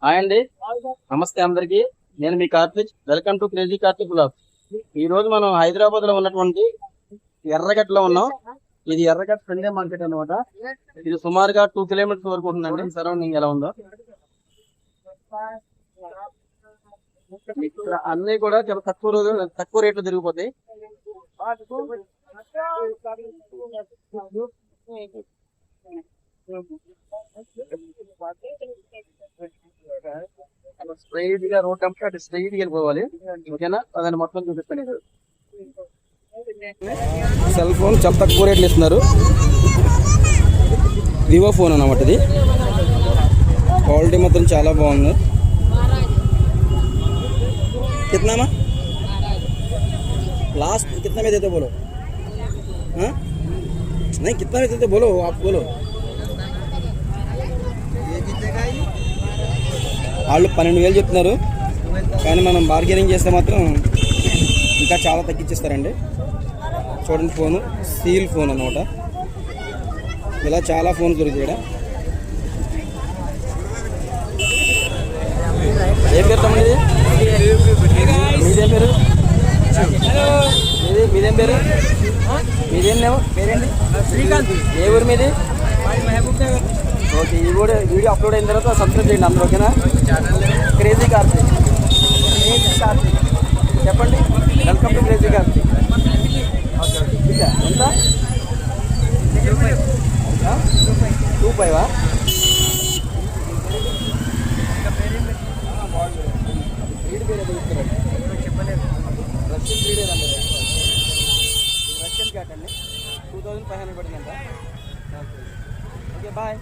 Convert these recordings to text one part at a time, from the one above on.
Hi అండి, నమస్తే అందరికి. నేను మీ Karthik. Welcome to crazy Karthik blog. ఈ రోజు మనం హైదరాబాద్ లో ఉన్నటువంటి ఎర్రగడ్డలో ఉన్నాం. ఇది ఎర్రగడ్డ సండే మార్కెట్ అన్నమాట. ఇది సుమారుగా 2 కిలోమీటర్స్ వరకు ఉంటుందండి. సరౌండింగ్ ఎలా ఉందో ఇక్కడ అన్ని కూడా చాలా తక్కువ రేట్లు తిరిగిపోతాయి. స్ట్రైట్ గా రోడ్ కంటే అటు స్ట్రైట్ గా వెళ్ళిపోవాలి. ఓకేనా? అదని మొత్తం చూపిస్తాను. సెల్ ఫోన్ చాలా తక్కువ రేట్లు ఇస్తున్నారు. వివో ఫోన్ అన్నమాట. ఇది క్వాలిటీ మాత్రం చాలా బాగుంది. कितना में लास्ट कितना में देते बोलो? हाँ नहीं, कितना में देते बोलो, आप बोलो. వాళ్ళు 12,000 చెప్తున్నారు, కానీ మనం బార్గెనింగ్ చేస్తే మాత్రం ఇంకా చాలా తగ్గించేస్తారండి. చూడండి, ఫోను సీల్ ఫోన్ అన్నమాట. ఇలా చాలా ఫోన్ దొరుకుతాయి ఇక్కడ. ఏం పెడతామండి ఇది? మీదేం పేరు? మీదేం పేరు? మీదేం పేరేంటి? శ్రీకాంత్. ఏ ఊరు మీది? ఓకే. ఈ కూడా వీడియో అప్లోడ్ అయిన తర్వాత సబ్స్క్రైబ్ చేయండి అందరూ. ఓకేనా? క్రేజీ కార్తిక్. చెప్పండి. Welcome to crazy Karthik. ఎంత? 2.5. రష్యన్ క్యాట్ అండి. 2,500 పడుతుందంట. Okay, bye.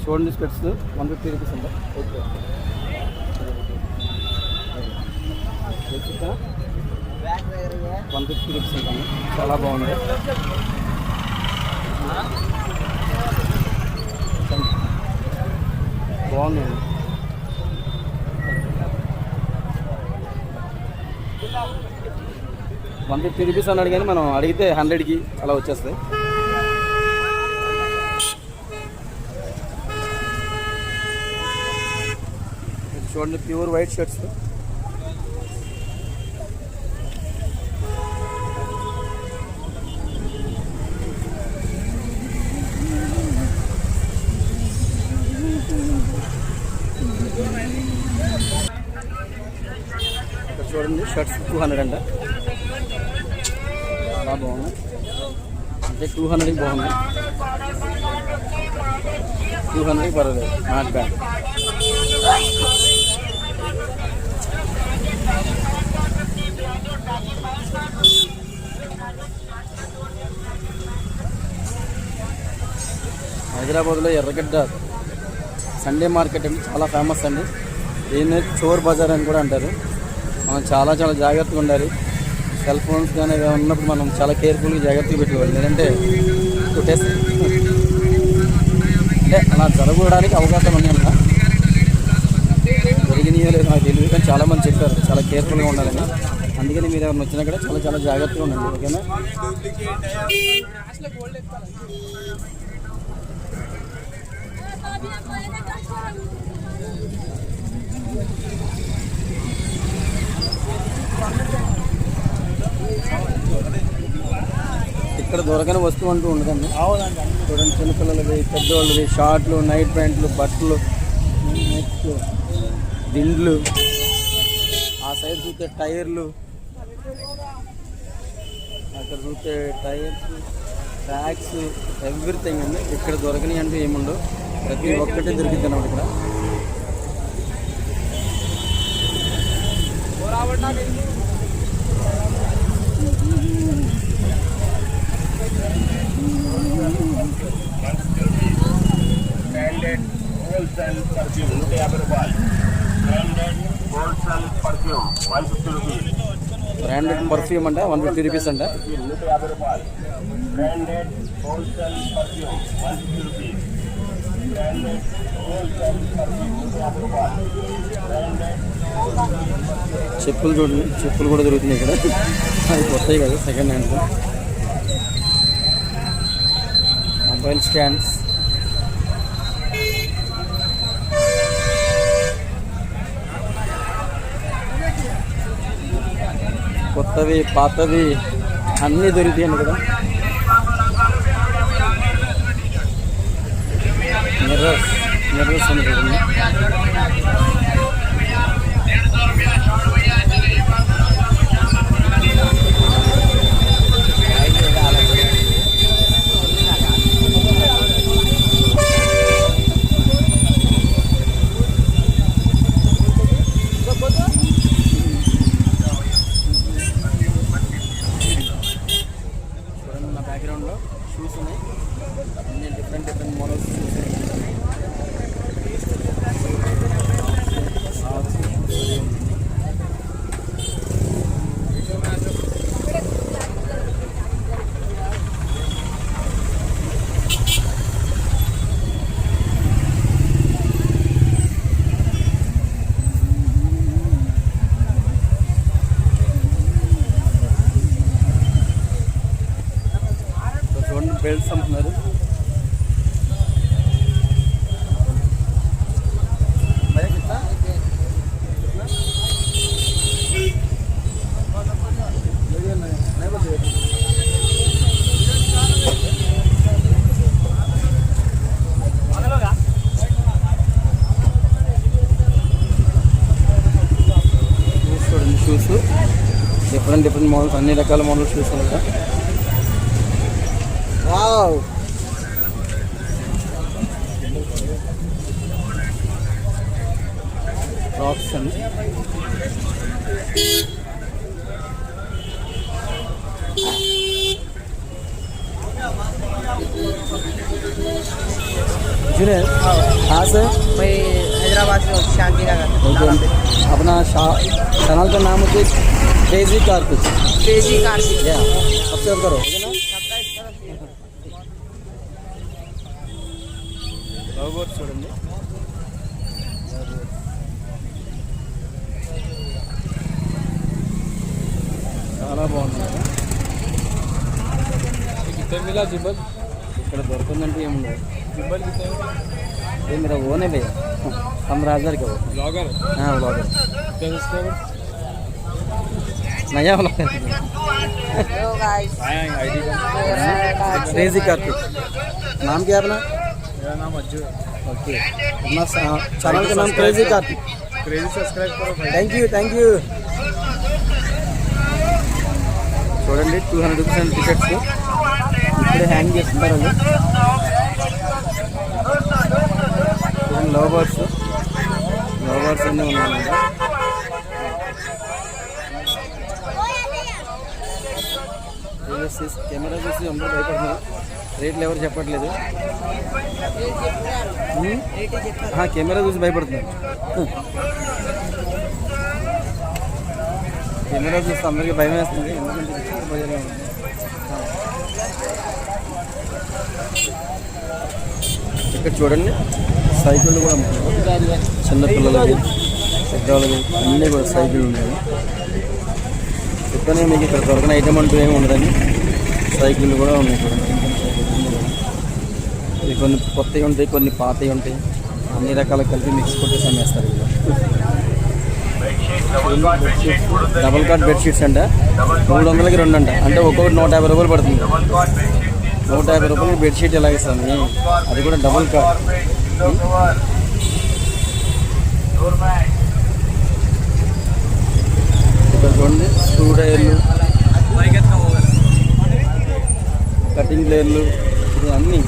చూడండి, స్పెట్స్ 150 రూపీస్ అంట. ఓకే, 150 రూపీస్ అంట. చాలా బాగుంది. బాగుంది. 150 రూపీస్ అన్నాడు, కానీ మనం అడిగితే 100కి అలా వచ్చేస్తాయి. చూడండి, ప్యూర్ వైట్ షర్ట్స్. చూడండి, షర్ట్స్ 200 అంట. చాలా బాగుంది. అంటే 200కి బాగుంది. 200కి పర్వాలేదు, నాట్ బ్యాడ్. హైదరాబాద్లో ఎర్రగడ్డ సండే మార్కెట్ అంటే చాలా ఫేమస్ అండి. దీన్ని చోర్ బజార్ అని కూడా అంటారు. మనం చాలా జాగ్రత్తగా ఉండాలి. సెల్ ఫోన్స్ కానీ ఉన్నప్పుడు మనం చాలా కేర్ఫుల్గా జాగ్రత్తగా పెట్టుకోవాలి. లేదంటే కొట్టేస్తే అంటే అలా జరగడానికి అవకాశం ఉన్నాయన్న. జరిగినాయో లేదు నాకు తెలియదు, కానీ చాలామంది చెప్పారు చాలా కేర్ఫుల్గా ఉండాలని. అందుకని మీరు ఎవరిని వచ్చినా కూడా చాలా జాగ్రత్తగా ఉండండి. ఓకేనా? ఇక్కడ దొరకని వస్తువు అంటూ ఉండదండి. చూడండి, చిన్నపిల్లలవి, పెద్దవాళ్ళవి, షార్ట్లు, నైట్ ప్యాంట్లు, బట్టలు, నెక్స్ట్ దిండ్లు, ఆ సైడ్ చూస్తే టైర్లు, అక్కడ చూస్తే టైర్స్, ట్రాక్స్, ఎవ్రీథింగ్ అండి. ఇక్కడ దొరకని అంటూ ఏముండవు, ప్రతి ఒక్కటే దొరికింది అన్నమాట ఇక్కడ. బ్రాండెడ్ పర్ఫ్యూమ్ అంట 150 రూపీస్ అంట. చెప్పులు చూడండి, చెప్పులు కూడా దొరుకుతున్నాయి ఇక్కడ. అది కొత్తవి కదా, సెకండ్ హ్యాండ్. మొబైల్ స్టాండ్స్, కొత్తవి పాతవి అన్నీ దొరుకుతాయండి కదా. మిర్రర్స్ అని చూడండి. బ్యాక్గ్రౌండ్లో షూస్ ఉన్నాయి, అన్ని డిఫరెంట్ మోడల్స్ షూస్ ఉన్నాయి. బెల్ట్స్ అమ్ముతున్నారు. చూడండి షూస్, డిఫరెంట్ మోడల్స్, అన్ని రకాల మోడల్ షూస్ ఉన్నాయి. వావ్, రాక్స్ అండి. जुनेद कहाँ से? मैं हैदराबाद से हूँ, शांति नगर। ओके, अपना चैनल का नाम होती है क्रेजी कार्तिक। क्रेजी कार्तिक, या सब्सक्राइब करो, ओके ना? रोबोट చూడండి, చాలా బాగుంది. ఇక్కడ దొరుకుతుందంటే ఏముండదు. ये मेरा वो नहीं भैया, 15,000 का वो ब्लॉगर। हाँ ब्लॉगर, नया blogger. Hello guys, crazy Kartik. नाम क्या है अपना? मेरा नाम अज्जू है। ओके, अपना चैनल का नाम क्रेजी कार्तिक। क्रेजी सब्सक्राइब करो भाई। థ్యాంక్ యూ చూడండి, 200 రూపీస్ టికెట్స్ ఇప్పుడే హ్యాంగ్ చేస్తున్నారు. చూడండి, లవ్ బర్డ్స్ అన్నీ ఉన్నాయి. కెమెరా చూసి అందరూ భయపడుతున్నారు, రేట్లు ఎవరు చెప్పట్లేదు. కెమెరా చూసి భయపడుతున్నారు. కెమెరా చూస్తే అందరికీ భయం వేస్తుంది, ఎందుకంటే బజార్లో ఉంది. ఇక్కడ చూడండి, సైకిళ్ళు కూడా అమ్ముతున్నారు. చిన్నపిల్లలకి, పెద్దవాళ్ళకి అన్నీ కూడా సైకిళ్ళు ఉన్నాయి. చెప్పనే మీకు ఇక్కడ దొరకని ఐటమ్ అంటూ ఏమి ఉండదని సైకిళ్ళు కూడా ఉన్నాయి. చూడండి, ఇవి కొన్ని కొత్తవి ఉంటాయి, కొన్ని పాతవి ఉంటాయి, అన్ని రకాల కలిపి మిక్స్ కొట్టేసి అమ్మేస్తారు. డబుల్ కాట్ బెడ్షీట్స్ అంట 300కి 2 అంట, అంటే ఒక్కొక్కటి 150 రూపాయలు పడుతుంది. 150 రూపాయలకి బెడ్షీట్ ఎలా ఇస్తాను, అది కూడా డబుల్ కాట్. ఇక్కడ చూడండి, స్క్రూ డ్రైవర్లు, కటింగ్ ప్లేయర్లు, ఇది అన్నీ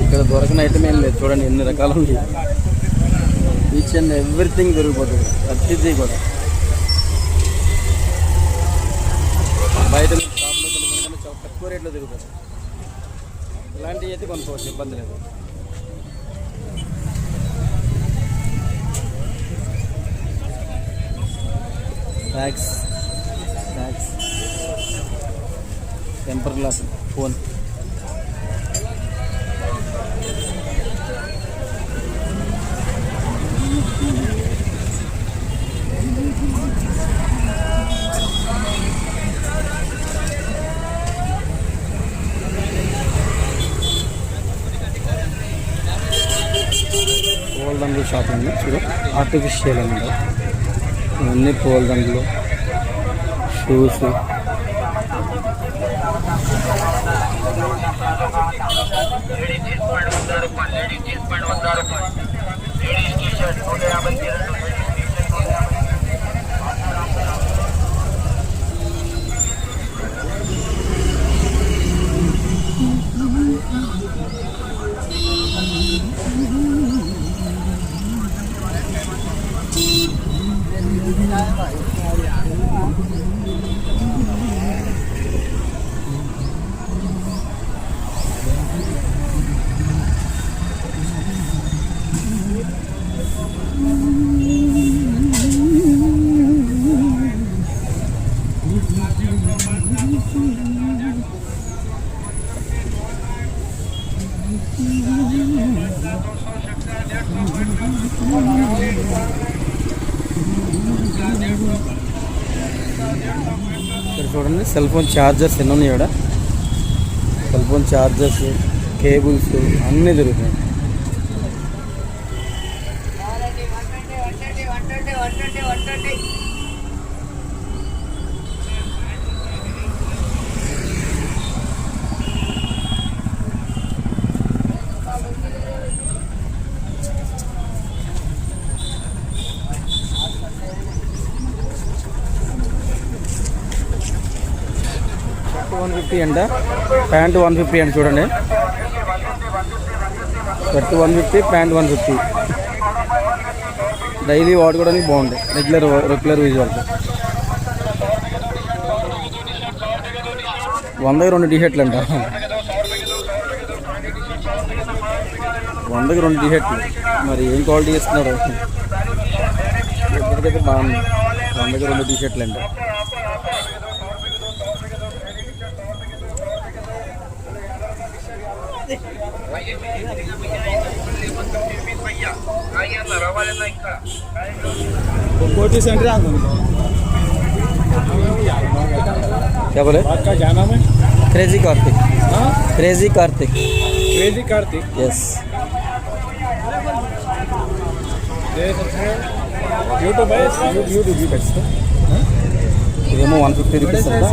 ఇక్కడ దొరకని ఐటమ్ ఏం లేదు. చూడండి ఎన్ని రకాలు ఉంది, ఈచ్ అండ్ ఎవ్రీథింగ్ దొరికిపోతుంది, ప్రతిదీ కూడా. బయట షాప్లో కొనుక్కుంటే చాలా తక్కువ రేట్లో దొరుకుతుంది. ఇలాంటివి అయితే కొనుక్కోవచ్చు, ఇబ్బంది లేదు. Bags, temper glass, phone. పూలదండలు షాప్ ఉంది చూడు, ఆర్టిఫిషియల్ అనమాట. ఇవన్నీ పూలదండలు, షూస్. ఇక్కడ చూడండి సెల్ ఫోన్ ఛార్జర్స్ ఎన్ని ఉన్నాయి ఇక్కడ. సెల్ ఫోన్ ఛార్జర్స్, కేబుల్స్ అన్నీ దొరుకుతాయి. $150 అంట, ప్యాంట్ $150 అంట. చూడండి, షర్ట్ $150, ప్యాంట్ $150. డైలీ వాడుకోవడానికి బాగుంటాయి, రెగ్యులర్ యూజ్ వరకు. 100కి 2 టీషర్ట్లు అంట. 100కి 2 టీషర్ట్లు. మరి ఏం క్వాలిటీ ఇస్తున్నారు? ఎప్పటికైతే బాగుంది. 100కి 2 టీషర్ట్లు అంట. कोटी सेंटर क्या बोले? आपका क्या नाम है? Crazy Kartik. Crazy Kartik. Crazy Kartik. Yes. YouTube है, यूट्यूब ఇదేమో 150 రూపీస్ అంట.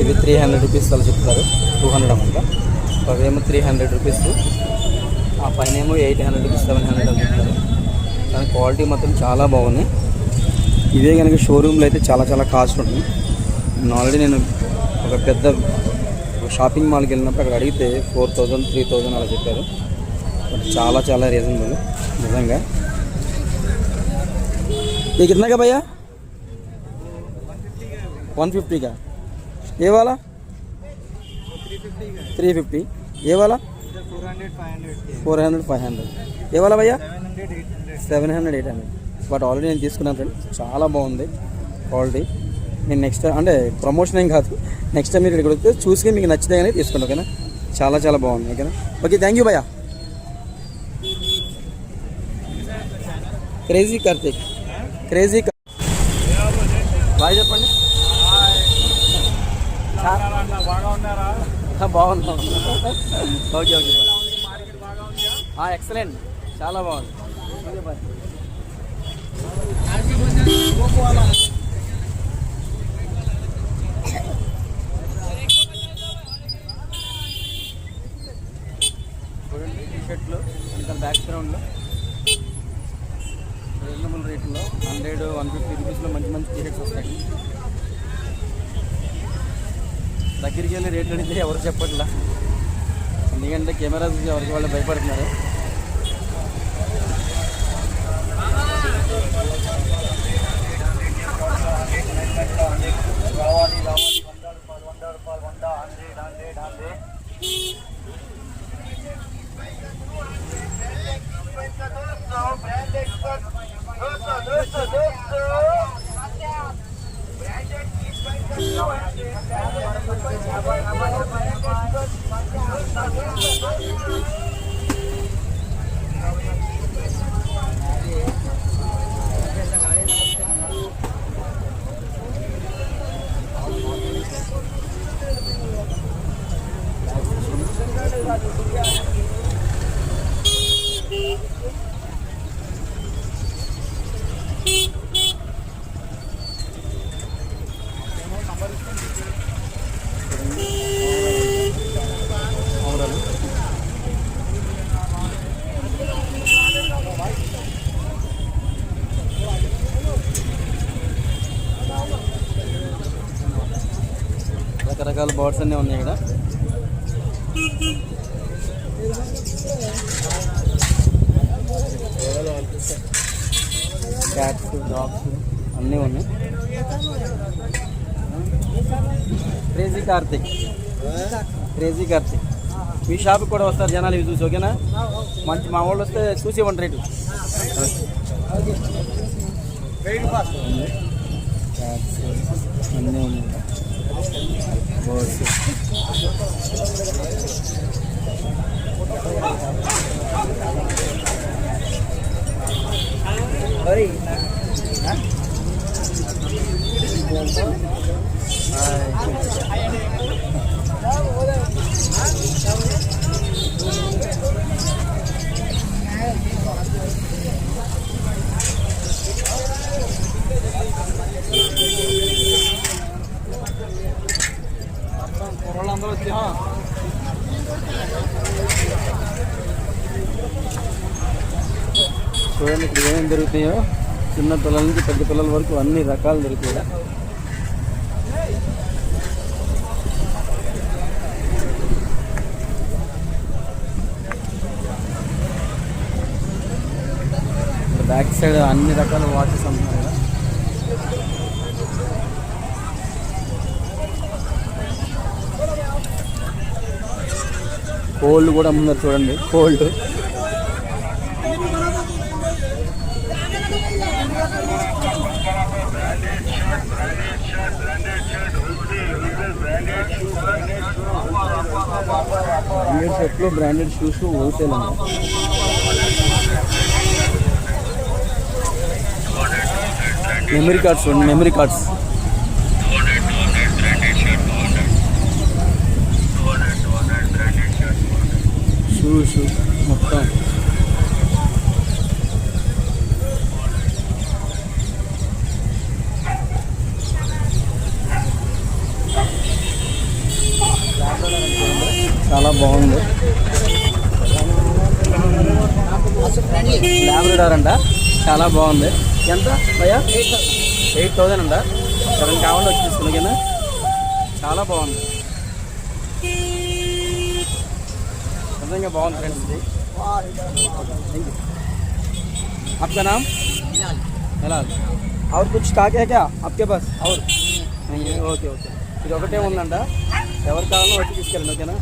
ఇది 300 రూపీస్ వాళ్ళు చెప్తారు. 200 అన్నమాట. అవేమో 300 రూపీస్. ఆ పైన ఏమో 800 రూపీస్, 700 అని చెప్తారు. కానీ క్వాలిటీ మాత్రం చాలా బాగుంది. ఇదే కనుక షోరూమ్లో అయితే చాలా చాలా కాస్ట్ ఉంటుంది. ఆల్రెడీ నేను ఒక పెద్ద షాపింగ్ మాల్కి వెళ్ళినప్పుడు అక్కడ అడిగితే 4000, 3000 అలా చెప్పారు. బట్ చాలా చాలా రీజనబుల్ నిజంగా. ये कितना का भैया? 150 का. ये वाला 350. ये वाला 400, 500. ये वाला भैया 700, 800. బట్ ఆల్రెడీ నేను తీసుకున్నాను ఫ్రెండ్, చాలా బాగుంది క్వాలిటీ. నేను నెక్స్ట్ అంటే ప్రమోషన్ ఏం కాదు, నెక్స్ట్ టైం మీరు ఇక్కడికి వస్తే చూసి మీకు నచ్చితే కానీ తీసుకోండి, ఓకేనా? చాలా చాలా బాగుంది, ఓకేనా? ఓకే, థ్యాంక్ యూ భయ్యా. క్రేజీ కార్తిక్. క్రేజీ బాయ్ చెప్పండి. బాగుంది. ఓకే ఓకే ఎక్సలెంట్, చాలా బాగుంది. Okay bye. చూడండి టీషర్ట్లు ఇంకా బ్యాక్గ్రౌండ్లో రీజనబుల్ రేట్లో 100, 150 రూపీస్లో మంచి మంచి టీషర్ట్స్ వస్తాయి. దగ్గరికి వెళ్ళి రేట్లు అడిగితే ఎవరు చెప్పట్లా, ఎందుకంటే కెమెరాస్ ఎవరికి వాళ్ళు భయపడుతున్నారు. బర్డ్స్ అన్నీ ఉన్నాయి ఇక్కడ. క్యాట్స్, డాగ్స్ అన్నీ ఉన్నాయి. క్రేజీ కార్తిక్ మీ షాప్కి కూడా వస్తారు జనాలు ఇవి చూసి, ఓకేనా? మంచి మా వాళ్ళు వస్తే చూసి ఇవ్వండి రేటు. క్యాట్స్ అన్నీ ఉన్నాయి. బర్డ్స్ అందరూ వచ్చి చూడండి ఇక్కడ ఏమేమి దొరుకుతాయో. చిన్న పిల్లల నుంచి పెద్ద పిల్లల వరకు అన్ని రకాలు దొరుకుతాయి. బ్యాక్ సైడ్ అన్ని రకాల వాచెస్ అమ్ముతున్నారు కదా. కోల్డ్ కూడా అమ్ముతున్నారు చూడండి. కోల్డ్ బియర్ షర్ట్లు, బ్రాండెడ్ షూస్ హోల్సేల్ అండి. మెమరీ కార్డ్స్ చూడండి, మెమరీ కార్డ్స్. షూస్ మొత్తం చాలా బాగుంది. లాబ్రడార్ అంట, చాలా బాగుంది. ఎంత భయ్యా? 8,000 అంట. ఎవరైనా కావాలంటే వచ్చి తీసుకున్నా కదా. చాలా బాగుంది, నిజంగా బాగుంది ఫ్రెండ్స్ ఇది. Thank you. आपका नाम? हिलाल. और कुछ स्टॉक है क्या आपके पास? और नहीं है. Okay okay. ఇది ఒకటే ఉందంట. ఎవరు కావాలో వచ్చి తీసుకెళ్ళండి, ఓకేనా?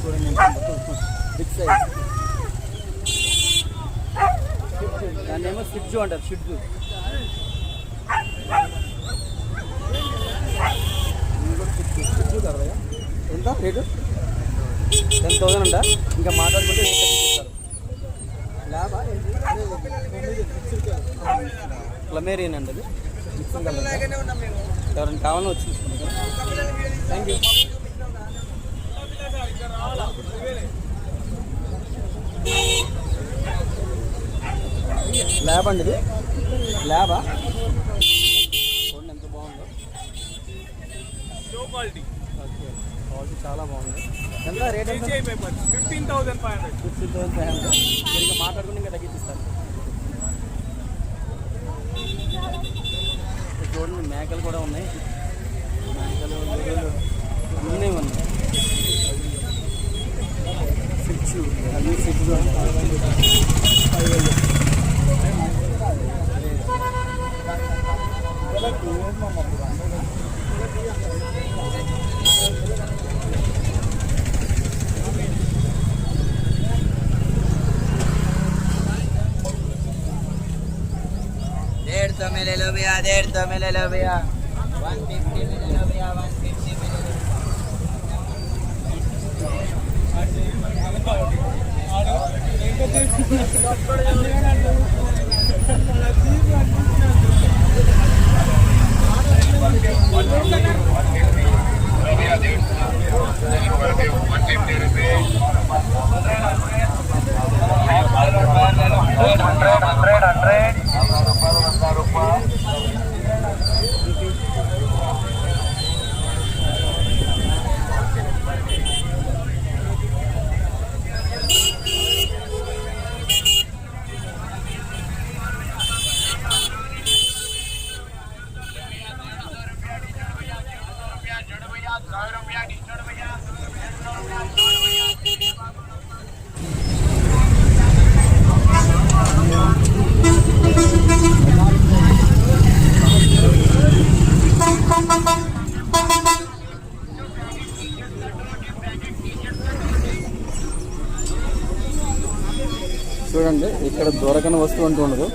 చూడండి బిగ్ సైజ్. దాన్ని ఏమో షిడ్జు అంటారు, షిడ్జు. షిడ్జు కదా. ఎంత రేటు? 10,000 అంట. ఇంకా మాట్లాడుకుంటే ఇస్తారు. ల్యాబా ప్లమేరియన్ అండి, అది మిక్సింగ్ కలర్. ఎవరైనా కావాలని వచ్చి తీసుకుంటాం. Thank you. ల్యాబ్ అండి, ఇది ల్యాబా? చూడండి ఎంత బాగుందో. ఓకే, క్వాలిటీ చాలా బాగుంది. ఎంత రేట్? 15,500. ఇంకా మాట్లాడుకుని ఇంకా తగ్గించిస్తారు. చూడండి మేకలు కూడా ఉన్నాయి. మేకలు అన్నీ ఉన్నాయి. స్విచ్ అన్ని స్విచ్. में ले लो भैया, 150 में ले लो भैया, 150 में ले लो भैया, 150 में ले लो. చూడండి ఇక్కడ దొరకని వస్తువు అంటూ ఉండదు.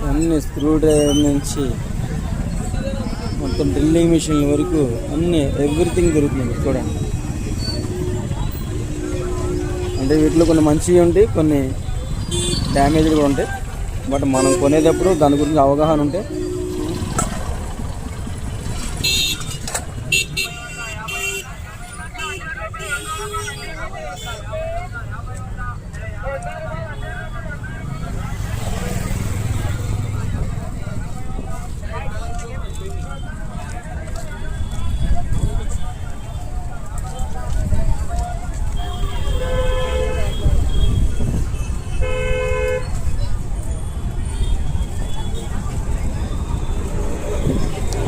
అన్ని స్క్రూ డ్రైవర్ నుంచి మొత్తం డ్రిల్లింగ్ మిషన్ల వరకు అన్ని ఎవ్రీథింగ్ దొరుకుతుంది. చూడండి అంటే వీటిలో కొన్ని మంచివి ఉంటాయి, కొన్ని డ్యామేజ్ కూడా ఉంటాయి. బట్ మనం కొనేటప్పుడు దాని గురించి అవగాహన ఉంటే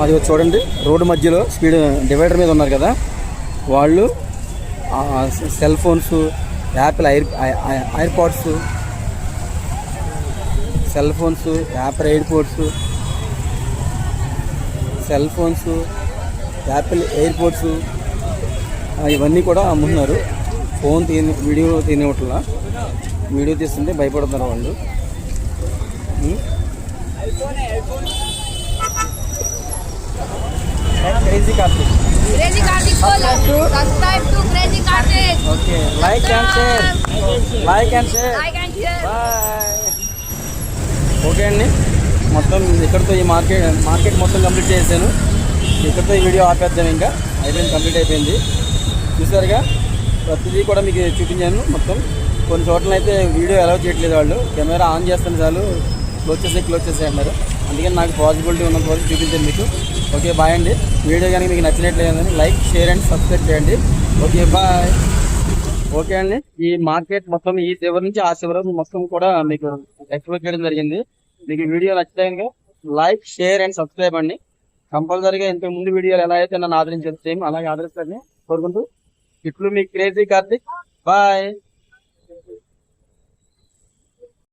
అది చూడండి రోడ్డు మధ్యలో స్పీడ్ డివైడర్ మీద ఉన్నారు కదా వాళ్ళు cell phones, Apple air pods, cell phones, Apple air pods, cell phones, Apple air pods ఇవన్నీ కూడా అమ్ముతున్నారు. ఫోన్ వీడియో తినేవట్ల వీడియో తీస్తుంటే భయపడుతున్నారు వాళ్ళు. Crazy Karthik. Crazy Karthik follow. Subscribe to Crazy Karthik. Okay, like and share. Like and share. Like and share. Bye. Okay అండి, మొత్తం ఇక్కడితో ఈ మార్కెట్ మొత్తం కంప్లీట్ చేశాను. ఇక్కడితో ఈ వీడియో ఆపేద్దాం. ఇంకా అయిపోయింది, కంప్లీట్ అయిపోయింది. చూసారుగా ప్రతిదీ కూడా మీకు చూపించాను. మొత్తం కొన్ని చోట్ల అయితే వీడియో అలౌ చేయట్లేదు వాళ్ళు. కెమెరా ఆన్ చేస్తాను చాలు క్లోజ్ చేసే అన్నారు. అందుకని నాకు పాసిబిలిటీ ఉన్నంత వరకు చూపించాను మీకు. ఓకే బాయ్ అండి. వీడియో కనుక మీకు నచ్చినట్లేదని లైక్, షేర్ అండ్ సబ్స్క్రైబ్ చేయండి. Okay bye. ఓకే అండి, ఈ మార్కెట్ మొత్తం ఈ చివరి నుంచి ఆ చివరి మొత్తం కూడా మీకు ఎక్స్ప్లోర్ చేయడం జరిగింది. మీకు వీడియో నచ్చితే కనుక లైక్, షేర్ అండ్ సబ్స్క్రైబ్ అండి. కంపల్సరీగా ఇంతకు ముందు వీడియోలు ఎలా అయితే నన్ను ఆదరించారు సేమ్ అలాగే ఆదరిస్తారని కోరుకుంటూ ఇట్లు మీ క్రేజీ కార్తిక్. బాయ్.